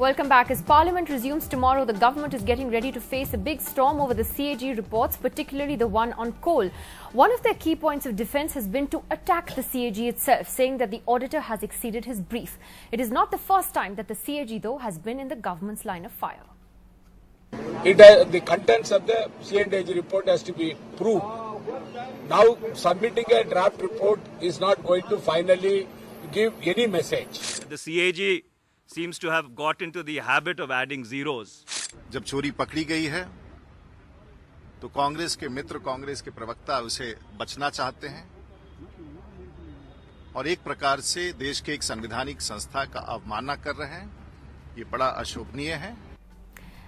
Welcome back. As Parliament resumes tomorrow, the government is getting ready to face a big storm over the CAG reports, particularly the one on coal. One of their key points of defence has been to attack the CAG itself, saying that the auditor has exceeded his brief. It is not the first time that the CAG, though, has been in the government's line of fire. The contents of the CAG report has to be proved. Now, submitting a draft report is not going to finally give any message. The CAG seems to have got into the habit of adding zeros. जब चोरी पकड़ी गई है तो कांग्रेस के मित्र, कांग्रेस के प्रवक्ता उसे बचना चाहते हैं और एक प्रकार से देश के एक संवैधानिक संस्था का अवमानना कर रहे हैं। ये बड़ा अशोभनीय है।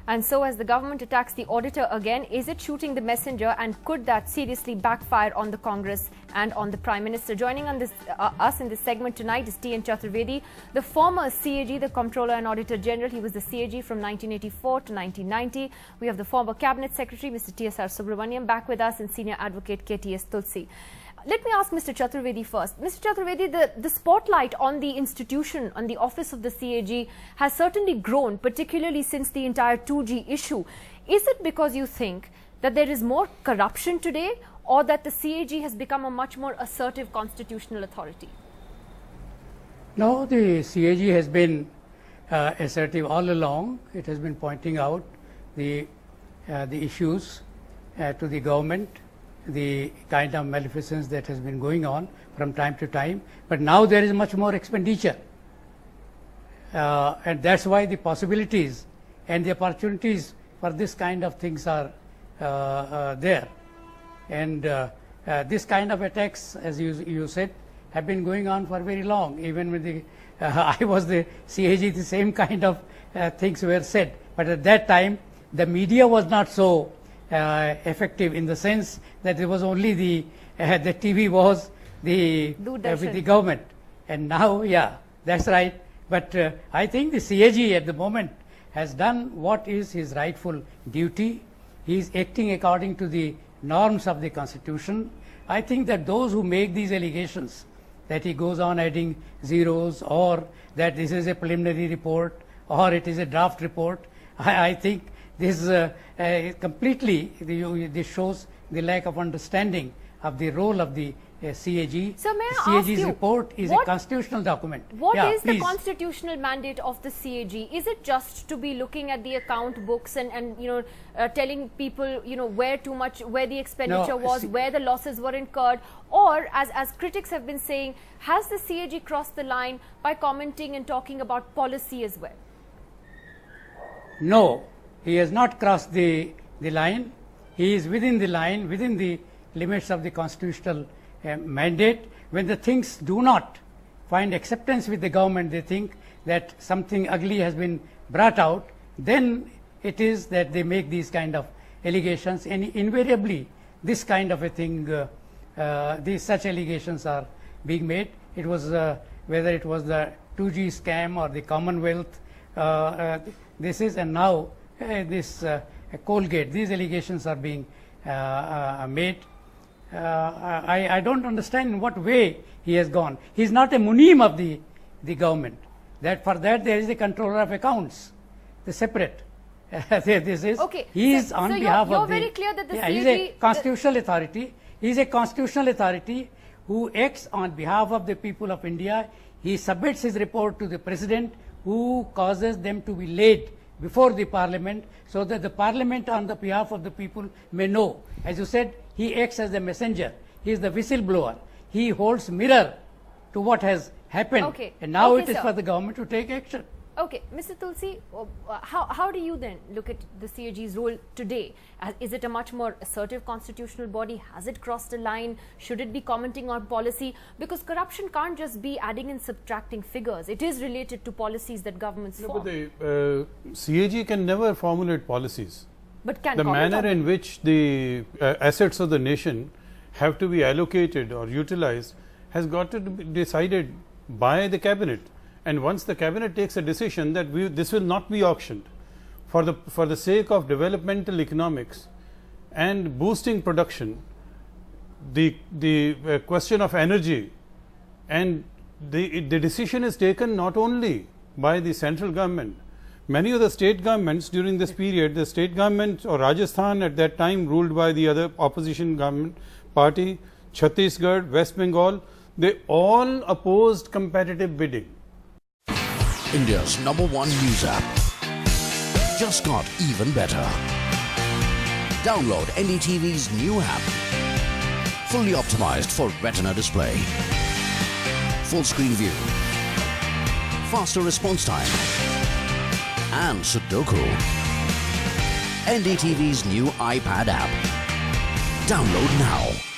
And so as the government attacks the auditor again, is it shooting the messenger, and could that seriously backfire on the Congress and on the Prime Minister? Joining on us in this segment tonight is T.N. Chaturvedi, the former CAG, the Comptroller and Auditor General. He was the CAG from 1984 to 1990. We have the former Cabinet Secretary, Mr. T.S.R. Subramaniam, back with us, and Senior Advocate K.T.S. Tulsi. Let me ask Mr. Chaturvedi first. Mr. Chaturvedi, the spotlight on the institution, on the office of the CAG, has certainly grown, particularly since the entire 2G issue. Is it because you think that there is more corruption today, or that the CAG has become a much more assertive constitutional authority? No, the CAG has been assertive all along. It has been pointing out the issues to the government, the kind of maleficence that has been going on from time to time, but now there is much more expenditure, and that's why the possibilities and the opportunities for this kind of things are there. And this kind of attacks, as you said, have been going on for very long. Even with the I was the CAG, the same kind of things were said, but at that time the media was not so effective, in the sense that it was only the TV was with the government, and now, yeah, that's right. But I think the CAG at the moment has done what is his rightful duty. He is acting according to the norms of the Constitution. I think that those who make these allegations, that he goes on adding zeros, or that this is a preliminary report, or it is a draft report, I think this completely this shows the lack of understanding of the role of the CAG. So may I the ask CAG's you, report is a constitutional document. What is please. The constitutional mandate of the CAG? Is it just to be looking at the account books and telling people where the expenditure was, where the losses were incurred, or as critics have been saying, has the CAG crossed the line by commenting and talking about policy as well? No, he has not crossed the line. He is within the line, within the limits of the constitutional mandate. When the things do not find acceptance with the government, they think that something ugly has been brought out, then it is that they make these kind of allegations, and invariably this kind of a thing, such allegations are being made. It was whether it was the 2G scam or the Commonwealth, this is, and now this Colgate, these allegations are being made. I don't understand in what way he has gone. He is not a munim of the government. That for that there is a controller of accounts, the separate. This is okay. He is on behalf you're of the. Very clear that the CAG, he is a constitutional authority. He is a constitutional authority who acts on behalf of the people of India. He submits his report to the president, who causes them to be laid before the parliament, so that the parliament on the behalf of the people may know. As you said, he acts as the messenger. He is the whistleblower. He holds mirror to what has happened. Okay. And now okay, it is sir. for the government to take action. Okay, Mr. Tulsi, how do you then look at the CAG's role today? Is it a much more assertive constitutional body? Has it crossed a line? Should it be commenting on policy? Because corruption can't just be adding and subtracting figures. It is related to policies that governments form. But the CAG can never formulate policies. But can the manner in which the assets of the nation have to be allocated or utilized has got to be decided by the cabinet. And once the cabinet takes a decision that this will not be auctioned for the sake of developmental economics and boosting production, the question of energy, and the decision is taken not only by the central government Many of the state governments during this period, the state government or Rajasthan at that time ruled by the other opposition government party, Chhattisgarh, West Bengal, they all opposed competitive bidding. India's #1 news app just got even better. Download NDTV's new app. Fully optimized for retina display. Full screen view. Faster response time. And Sudoku. NDTV's new iPad app. Download now.